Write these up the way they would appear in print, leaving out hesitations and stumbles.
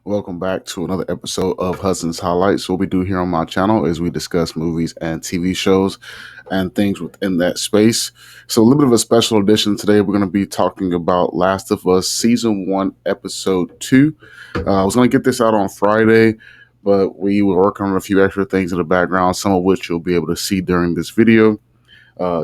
Welcome back to another episode of Hudson's Highlights. What we do here on my channel is we discuss movies and TV shows and things within that space. So, a little bit of a special edition today. We're going to be talking about Last of Us Season 1, Episode 2. I was going to get this out on Friday, but we were working on a few extra things in the background, some of which you'll be able to see during this video.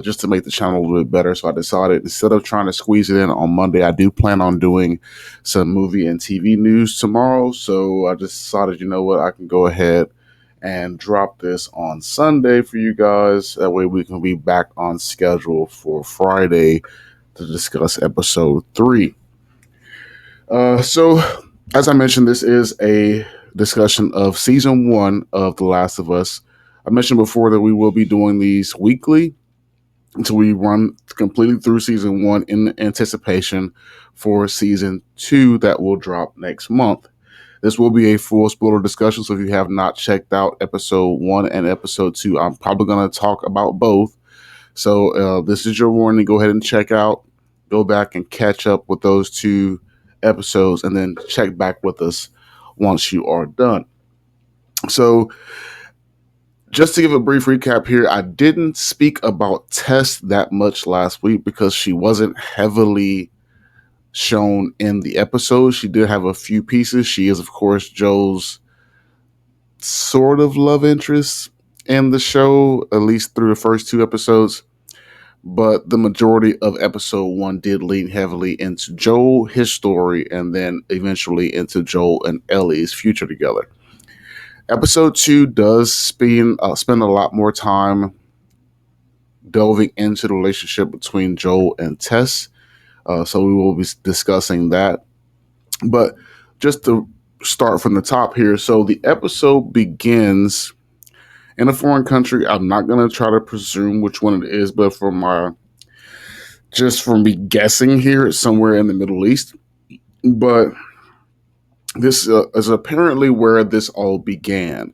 Just to make the channel a little bit better. So I decided instead of trying to squeeze it in on Monday, I do plan on doing some movie and TV news tomorrow. So I just decided, you know what, I can go ahead and drop this on Sunday for you guys. That way we can be back on schedule for Friday to discuss episode 3. So as I mentioned, this is a discussion of season 1 of The Last of Us. I mentioned before that we will be doing these weekly until we run completely through season 1 in anticipation for season 2 that will drop next month. This will be a full spoiler discussion, so if you have not checked out episode 1 and episode 2, I'm probably going to talk about both. So this is your warning. Go ahead and check out, go back and catch up with those 2 episodes, and then check back with us once you are done. So just to give a brief recap here, I didn't speak about Tess that much last week because she wasn't heavily shown in the episode. She did have a few pieces. She is, of course, Joel's sort of love interest in the show, at least through the first 2 episodes. But the majority of episode 1 did lean heavily into Joel, his story, and then eventually into Joel and Ellie's future together. Episode 2 does spend a lot more time delving into the relationship between Joel and Tess. So we will be discussing that. But just to start from the top here. So the episode begins in a foreign country. I'm not going to try to presume which one it is, but from me guessing here, it's somewhere in the Middle East. But this is apparently where this all began.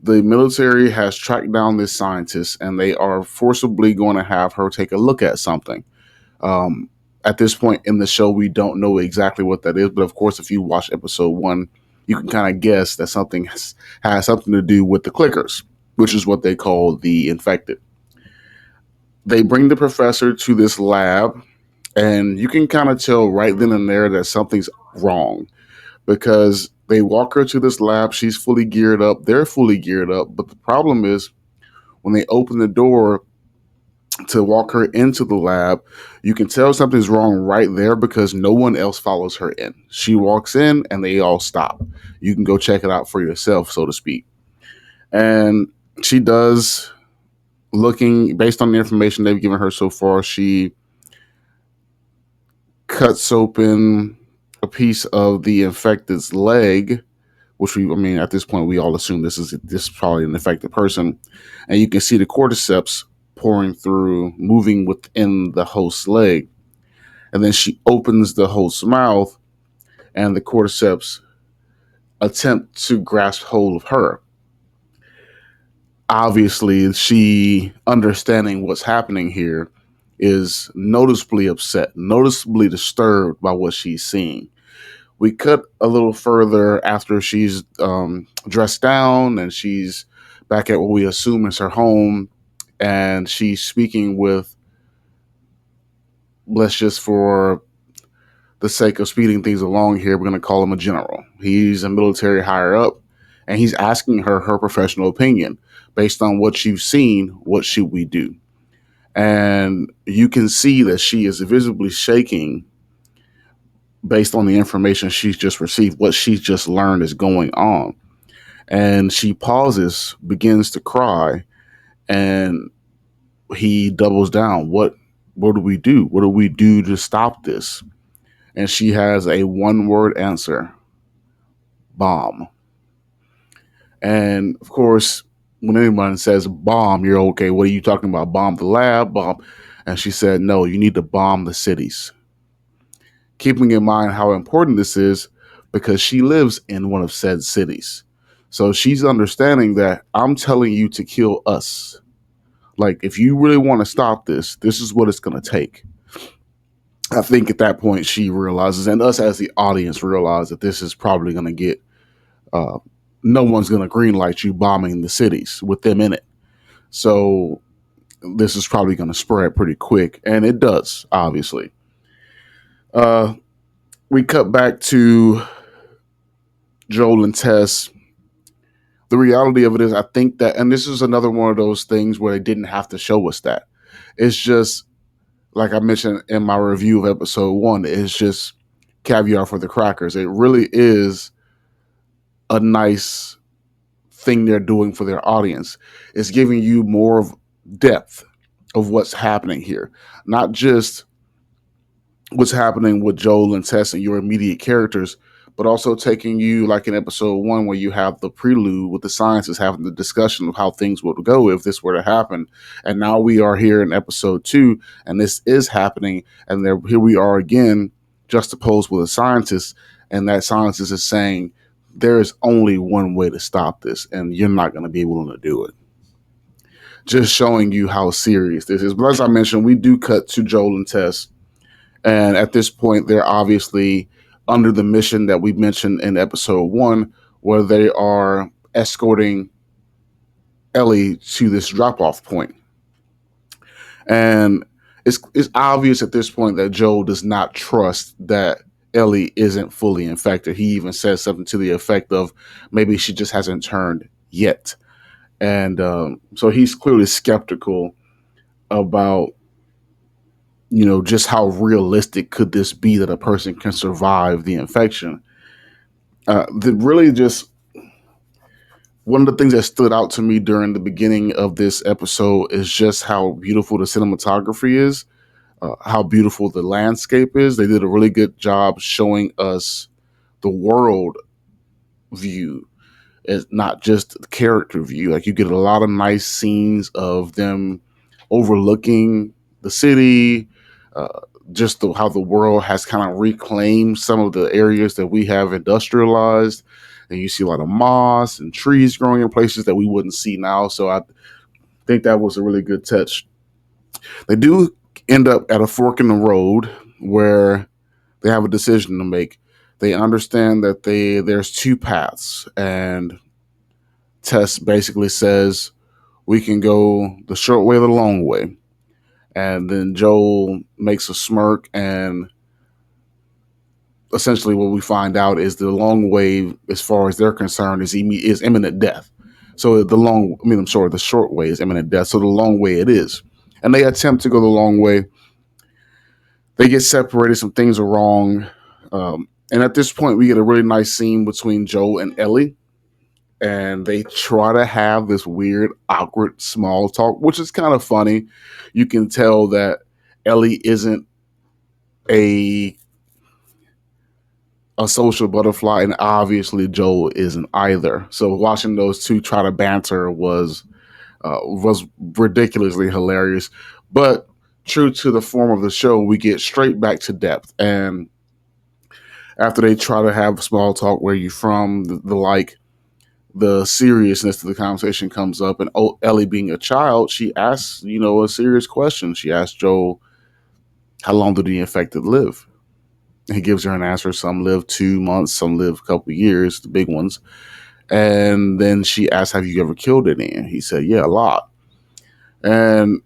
The military has tracked down this scientist, and they are forcibly going to have her take a look at something. At this point in the show, we don't know exactly what that is, but of course, if you watch episode 1, you can kind of guess that something has something to do with the clickers, which is what they call the infected. They bring the professor to this lab, and you can kind of tell right then and there that something's wrong, because they walk her to this lab. She's fully geared up. They're fully geared up. But the problem is when they open the door to walk her into the lab, you can tell something's wrong right there because no one else follows her in. She walks in and they all stop. You can go check it out for yourself, so to speak. And she does, looking based on the information they've given her so far, she cuts open a piece of the infected's leg, which at this point we all assume this is probably an infected person, and you can see the cordyceps pouring through, moving within the host's leg, and then she opens the host's mouth, and the cordyceps attempt to grasp hold of her. Obviously, she, understanding what's happening here, is noticeably upset, noticeably disturbed by what she's seeing. We cut a little further after she's dressed down and she's back at what we assume is her home, and she's speaking with, let's just for the sake of speeding things along here, we're going to call him a general. He's a military higher up, and he's asking her professional opinion. Based on what you've seen, what should we do? And you can see that she is visibly shaking based on the information she's just received, what she's just learned is going on. And she pauses, begins to cry, and he doubles down. What do we do? What do we do to stop this? And she has a one-word answer: bomb. And of course, when anyone says bomb, you're okay. What are you talking about? Bomb the lab? Bomb? And she said, no, you need to bomb the cities. Keeping in mind how important this is, because she lives in one of said cities. So she's understanding that I'm telling you to kill us. Like, if you really want to stop this, this is what it's going to take. I think at that point she realizes, and us as the audience realize, that this is probably going to get uh, no one's going to greenlight you bombing the cities with them in it. So this is probably going to spread pretty quick, and it does, obviously. Uh, we cut back to Joel and Tess. The reality of it is, I think that, and this is another one of those things where they didn't have to show us that. It's just, like I mentioned in my review of episode 1, it's just caviar for the crackers. It really is a nice thing they're doing for their audience. It's giving you more of depth of what's happening here, not just what's happening with Joel and Tess and your immediate characters, but also taking you, like in episode 1, where you have the prelude with the scientists having the discussion of how things would go if this were to happen. And now we are here in episode 2, and this is happening, and here we are again, juxtaposed with a scientist, and that scientist is saying, there is only one way to stop this, and you're not going to be able to do it. Just showing you how serious this is. But as I mentioned, we do cut to Joel and Tess, and at this point, they're obviously under the mission that we mentioned in episode 1, where they are escorting Ellie to this drop-off point. And it's obvious at this point that Joel does not trust that Ellie isn't fully infected. He even says something to the effect of, maybe she just hasn't turned yet. And so he's clearly skeptical about, just how realistic could this be that a person can survive the infection. Really just one of the things that stood out to me during the beginning of this episode is just how beautiful the cinematography is, how beautiful the landscape is. They did a really good job showing us the world view, is not just the character view. Like, you get a lot of nice scenes of them overlooking the city, just how the world has kind of reclaimed some of the areas that we have industrialized. And you see a lot of moss and trees growing in places that we wouldn't see now. So I think that was a really good touch. They do end up at a fork in the road where they have a decision to make. They understand that there's two paths, and Tess basically says, we can go the short way or the long way. And then Joel makes a smirk, and essentially what we find out is the long way, as far as they're concerned, is imminent death. So the short way is imminent death. So the long way it is. And they attempt to go the long way. They get separated. Some things are wrong. And at this point, we get a really nice scene between Joel and Ellie. And they try to have this weird, awkward small talk, which is kind of funny. You can tell that Ellie isn't a social butterfly, and obviously Joel isn't either. So watching those two try to banter was ridiculously hilarious. But true to the form of the show, we get straight back to depth. And after they try to have small talk, where you from, the seriousness of the conversation comes up, and Ellie, being a child, she asks, a serious question. She asks Joel, how long do the infected live? He gives her an answer. Some live 2 months, some live a couple of years, the big ones. And then she asks, have you ever killed any? And he said, yeah, a lot. And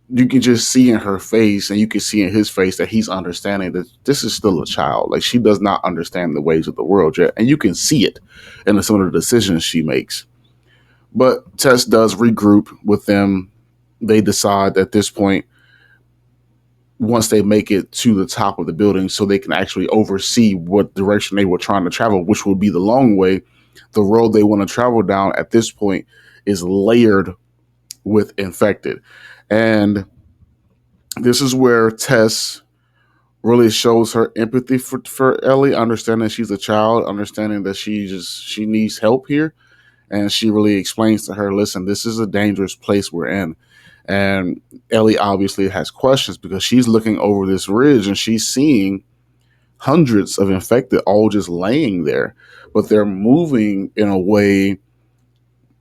you can just see in her face, and you can see in his face, that he's understanding that this is still a child. Like, she does not understand the ways of the world yet. And you can see it in some of the decisions she makes. But Tess does regroup with them. They decide at this point, once they make it to the top of the building, so they can actually oversee what direction they were trying to travel, which will be the long way. The road they want to travel down at this point is layered with infected. And this is where Tess really shows her empathy for Ellie, understanding she's a child, understanding that she needs help here. And she really explains to her, listen, this is a dangerous place we're in. And Ellie obviously has questions, because she's looking over this ridge and she's seeing hundreds of infected all just laying there, but they're moving in a way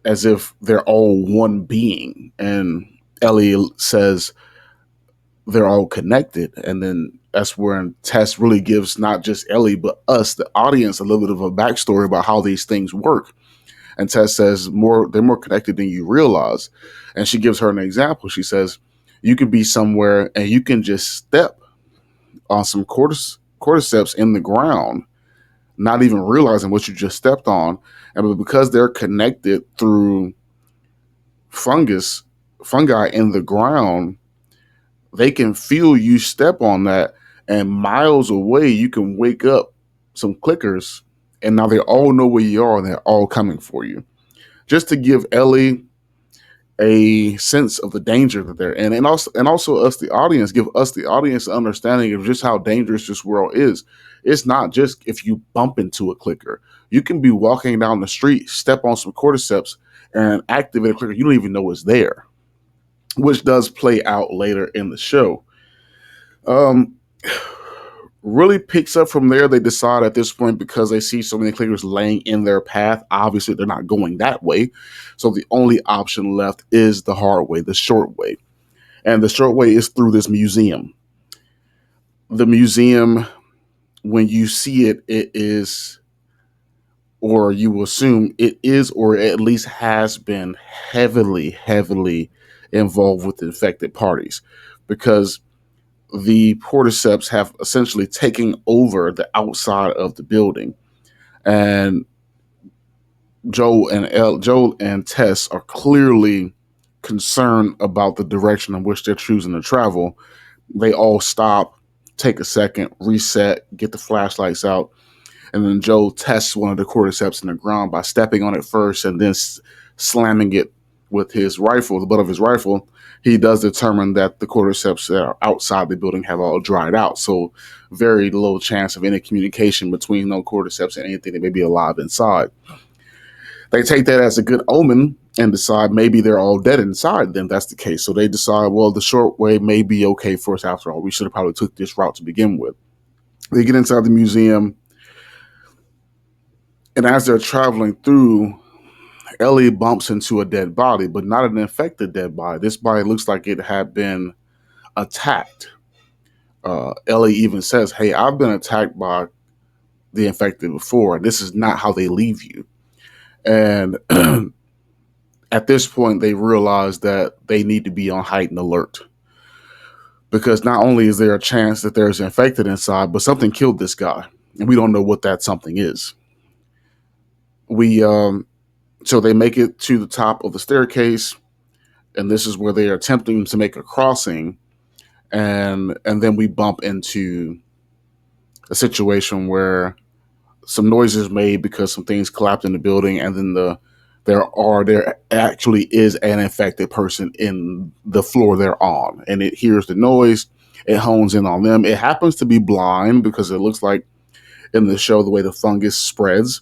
as if they're all one being. And Ellie says, they're all connected. And then that's where Tess really gives not just Ellie, but us, the audience, a little bit of a backstory about how these things work. And Tess says they're more connected than you realize. And she gives her an example. She says, you can be somewhere and you can just step on some cordyceps in the ground, not even realizing what you just stepped on. And because they're connected through fungi in the ground, they can feel you step on that, and miles away you can wake up some clickers, and now they all know where you are and they're all coming for you. Just to give Ellie a sense of the danger that they're in, and also us, the audience, give us the audience an understanding of just how dangerous this world is. It's not just if you bump into a clicker. You can be walking down the street, step on some cordyceps, and activate a clicker you don't even know is there, which does play out later in the show. Um, really picks up from there. They decide at this point, because they see so many clickers laying in their path, obviously they're not going that way. So the only option left is the hard way, the short way. And the short way is through this museum. The museum, when you see it, it is, or you assume it is, or at least has been heavily involved with infected parties, because the cordyceps have essentially taken over the outside of the building. And Joel and Tess are clearly concerned about the direction in which they're choosing to travel. They all stop, take a second, reset, get the flashlights out, and then Joel tests one of the cordyceps in the ground by stepping on it first and then slamming it with his rifle, the butt of his rifle. He does determine that the cordyceps that are outside the building have all dried out, so very low chance of any communication between no cordyceps and anything that may be alive inside. They take that as a good omen and decide maybe they're all dead inside. Then that's the case. So they decide, well, the short way may be okay for us after all. We should have probably took this route to begin with. They get inside the museum, and as they're traveling through, Ellie bumps into a dead body, but not an infected dead body. This body looks like it had been attacked. Ellie even says, hey, I've been attacked by the infected before. This is not how they leave you. And at this point, they realize that they need to be on heightened alert, because not only is there a chance that there's infected inside, but something killed this guy, and we don't know what that something is. So they make it to the top of the staircase, and this is where they are attempting to make a crossing, and then we bump into a situation where some noises made because some things collapsed in the building, and then there actually is an infected person in the floor they're on, and it hears the noise. It hones in on them. It happens to be blind, because it looks like in the show the way the fungus spreads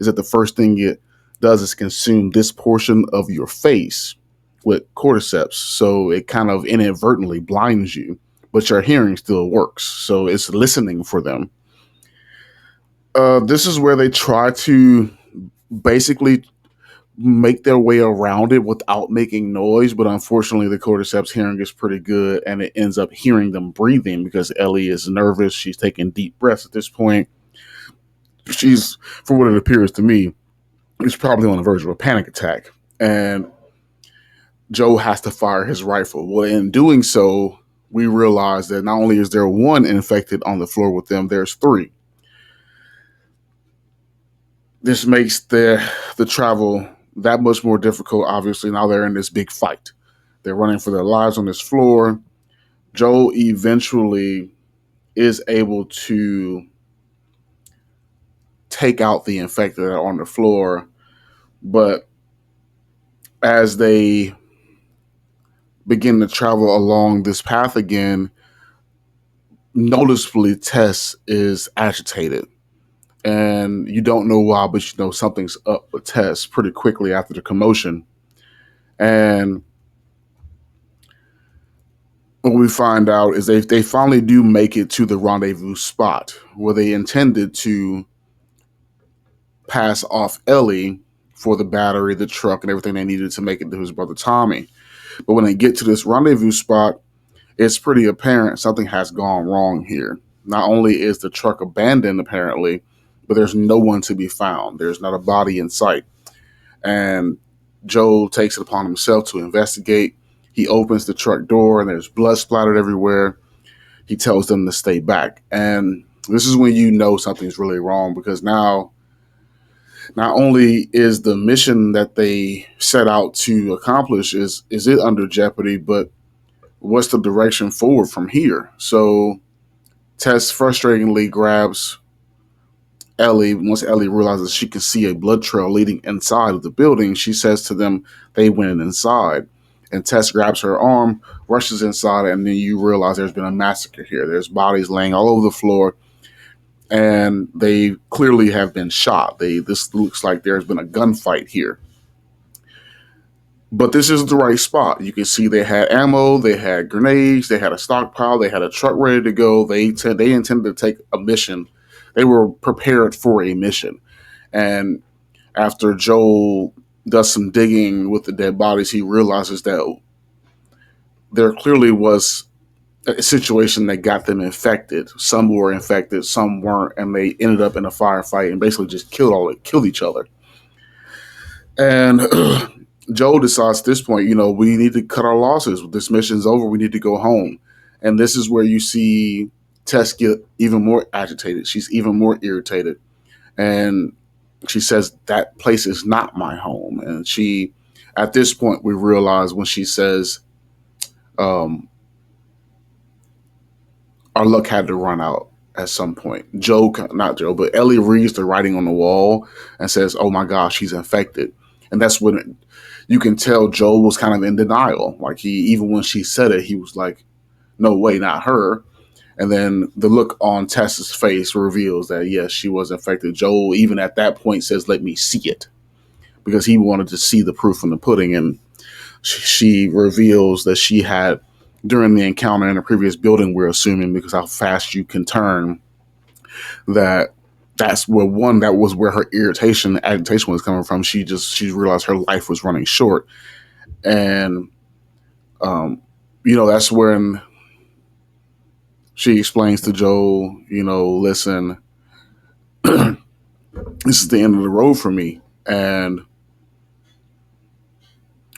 is that the first thing it does is consume this portion of your face with cordyceps, so it kind of inadvertently blinds you, but your hearing still works, so it's listening for them. This is where they try to basically make their way around it without making noise, but unfortunately the cordyceps hearing is pretty good, and it ends up hearing them breathing because Ellie is nervous. She's taking deep breaths at this point. She's, for what it appears to me, is probably on the verge of a panic attack, and Joe has to fire his rifle. Well, in doing so, we realize that not only is there one infected on the floor with them, there's three. This makes the travel that much more difficult. Obviously, now they're in this big fight. They're running for their lives on this floor. Joe eventually is able to take out the infected that are on the floor, but as they begin to travel along this path again, noticeably Tess is agitated. And you don't know why, but you know something's up with Tess pretty quickly after the commotion. And what we find out is they finally do make it to the rendezvous spot where they intended to pass off Ellie for the battery, the truck, and everything they needed to make it to his brother Tommy. But when they get to this rendezvous spot, it's pretty apparent something has gone wrong here. Not only is the truck abandoned, apparently, but there's no one to be found. There's not a body in sight. And Joel takes it upon himself to investigate. He opens the truck door and there's blood splattered everywhere. He tells them to stay back. And this is when you know something's really wrong, because now not only is the mission that they set out to accomplish is it under jeopardy, but what's the direction forward from here? So Tess frustratingly grabs Ellie. Once Ellie realizes she can see a blood trail leading inside of the building, she says to them they went inside. And Tess grabs her arm, rushes inside, and then you realize there's been a massacre here. There's bodies laying all over the floor, and they clearly have been shot. This looks like there's been a gunfight here. But this isn't the right spot. You can see they had ammo, they had grenades, they had a stockpile, they had a truck ready to go. They intended to take a mission. They were prepared for a mission. And after Joel does some digging with the dead bodies, he realizes that there clearly was a situation that got them infected. Some were infected, some weren't, and they ended up in a firefight and basically just killed each other. And Joel decides at this point, we need to cut our losses. This mission's over. We need to go home. And this is where you see Tess get even more agitated. She's even more irritated. And she says, that place is not my home. And at this point, we realize when she says, our luck had to run out at some point. Not Joe, but Ellie reads the writing on the wall and says, oh my gosh, he's infected. And that's when you can tell Joel was kind of in denial. Like even when she said it, he was like, no way, not her. And then the look on Tess's face reveals that, yes, she was infected. Joel, even at that point, says, let me see it, because he wanted to see the proof in the pudding. And she reveals that she had, during the encounter in a previous building, we're assuming because how fast you can turn, that's where her agitation was coming from. She realized her life was running short. And, that's when she explains to Joel, listen, this is the end of the road for me. And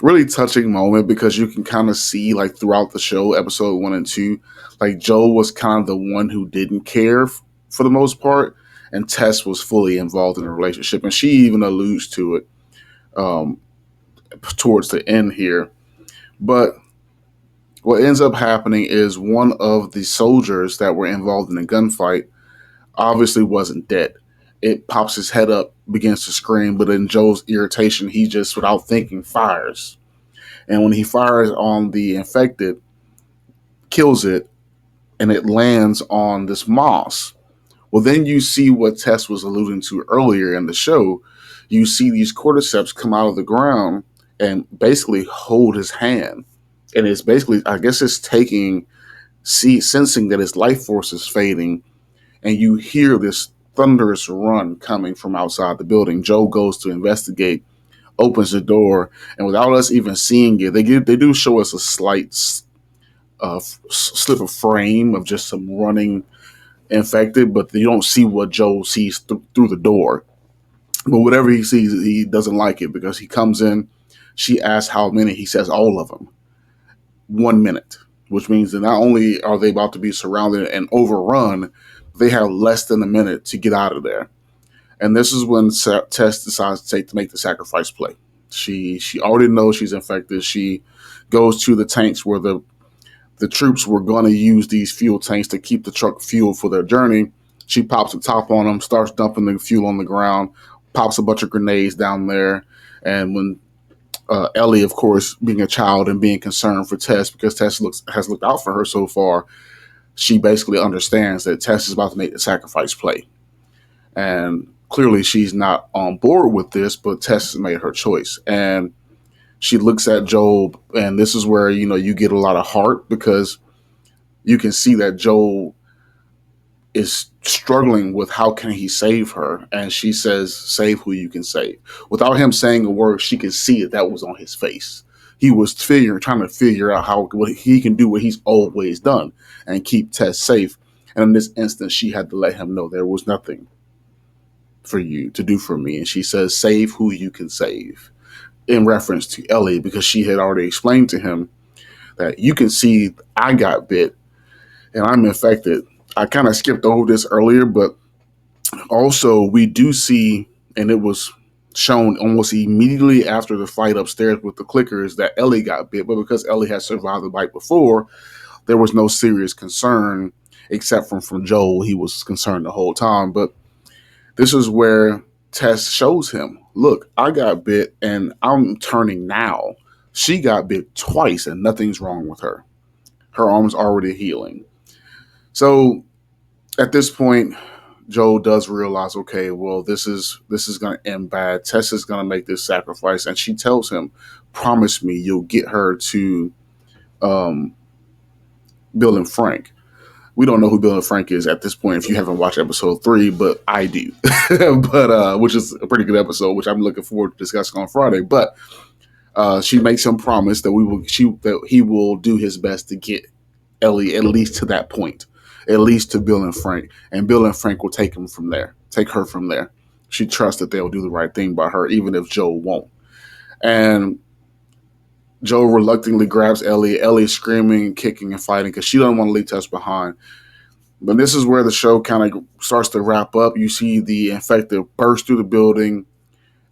really touching moment, because you can kind of see, like, throughout the show, episode 1 and 2, like Joel was kind of the one who didn't care for the most part, and Tess was fully involved in the relationship. And she even alludes to it towards the end here. But what ends up happening is one of the soldiers that were involved in the gunfight obviously wasn't dead. It pops his head up, begins to scream, but in Joel's irritation, he just, without thinking, fires. And when he fires on the infected, kills it, and it lands on this moss. Well, then you see what Tess was alluding to earlier in the show. You see these cordyceps come out of the ground and basically hold his hand. And it's basically, I guess it's sensing that his life force is fading. And you hear this thunderous run coming from outside the building. Joe goes to investigate, opens the door, and without us even seeing it, they do show us a slight slip of frame of just some running infected, but you don't see what Joe sees through the door. But whatever he sees, he doesn't like it, because he comes in, she asks how many, he says all of them. 1 minute, which means that not only are they about to be surrounded and overrun, they have less than a minute to get out of there. And this is when Tess decides to make the sacrifice play. She already knows she's infected. She goes to the tanks where the troops were going to use these fuel tanks to keep the truck fueled for their journey. She pops the top on them, starts dumping the fuel on the ground, pops a bunch of grenades down there. And when Ellie, of course, being a child and being concerned for Tess, because Tess has looked out for her so far, she basically understands that Tess is about to make the sacrifice play. And clearly she's not on board with this, but Tess has made her choice. And she looks at Joel, and this is where, you get a lot of heart, because you can see that Joel is struggling with how can he save her. And she says, save who you can save. Without him saying a word, she can see that was on his face. He was trying to figure out how what he can do what he's always done and keep Tess safe. And in this instance, she had to let him know there was nothing for you to do for me. And she says, save who you can save, in reference to Ellie, because she had already explained to him that you can see I got bit and I'm infected. I kind of skipped over this earlier, but also we do see, and it was shown almost immediately after the fight upstairs with the clickers, that Ellie got bit, but because Ellie had survived the bite before, there was no serious concern except from Joel. He was concerned the whole time. But this is where Tess shows him, look, I got bit and I'm turning now. She got bit twice and nothing's wrong with her. Her arm's already healing. So at this point, Joel does realize, okay, well, this is going to end bad. Tess is going to make this sacrifice, and she tells him, "Promise me you'll get her to um, Bill and Frank." We don't know who Bill and Frank is at this point if you haven't watched episode 3, but I do. But which is a pretty good episode, which I'm looking forward to discussing on Friday. But she makes him promise that he will do his best to get Ellie at least to that point, at least to Bill and Frank, and Bill and Frank will take her from there. She trusts that they'll do the right thing by her, even if Joe won't. And Joe reluctantly grabs Ellie. Ellie's screaming, kicking, and fighting because she doesn't want to leave Tess behind. But this is where the show kind of starts to wrap up. You see the infected burst through the building,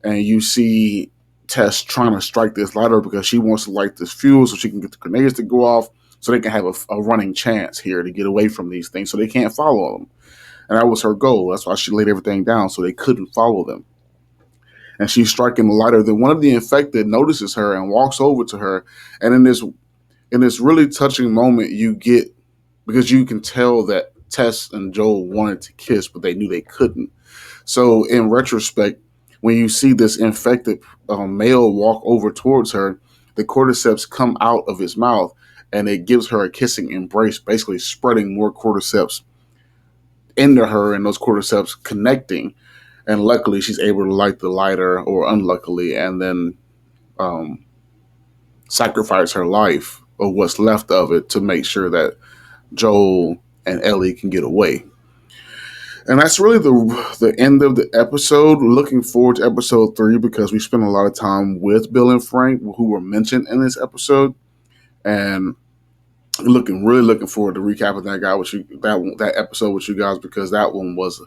and you see Tess trying to strike this lighter because she wants to light this fuel so she can get the grenades to go off, so they can have a running chance here to get away from these things so they can't follow them. And that was her goal. That's why she laid everything down so they couldn't follow them. And she's striking the lighter. Then one of the infected notices her and walks over to her. And in this really touching moment, you get, because you can tell that Tess and Joel wanted to kiss, but they knew they couldn't. So in retrospect, when you see this infected male walk over towards her, the cordyceps come out of his mouth and it gives her a kissing embrace, basically spreading more cordyceps into her and those cordyceps connecting. And luckily, she's able to light the lighter, or unluckily, and then sacrifice her life, or what's left of it, to make sure that Joel and Ellie can get away. And that's really the end of the episode. Looking forward to episode 3 because we spent a lot of time with Bill and Frank, who were mentioned in this episode, and really looking forward to recapping that episode with you guys, because that one was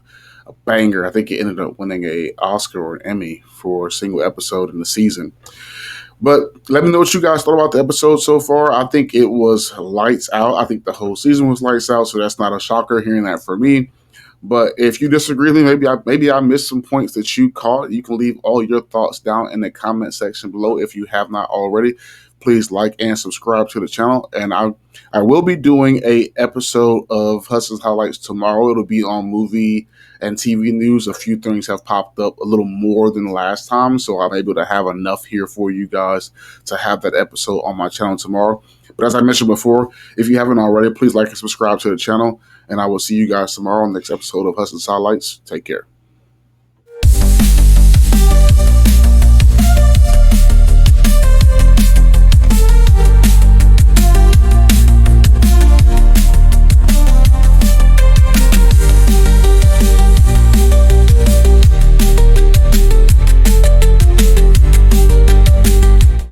a banger. I think it ended up winning a Oscar or an Emmy for a single episode in the season. But let me know what you guys thought about the episode so far. I think it was lights out. I think the whole season was lights out, so that's not a shocker hearing that for me. But if you disagree with me, maybe I missed some points that you caught. You can leave all your thoughts down in the comment section below if you have not already. Please like and subscribe to the channel. And I will be doing a episode of Hudson's Highlights tomorrow. It'll be on movie and TV news. A few things have popped up a little more than last time, so I'm able to have enough here for you guys to have that episode on my channel tomorrow. But as I mentioned before, if you haven't already, please like and subscribe to the channel. And I will see you guys tomorrow on the next episode of Hudson's Highlights. Take care.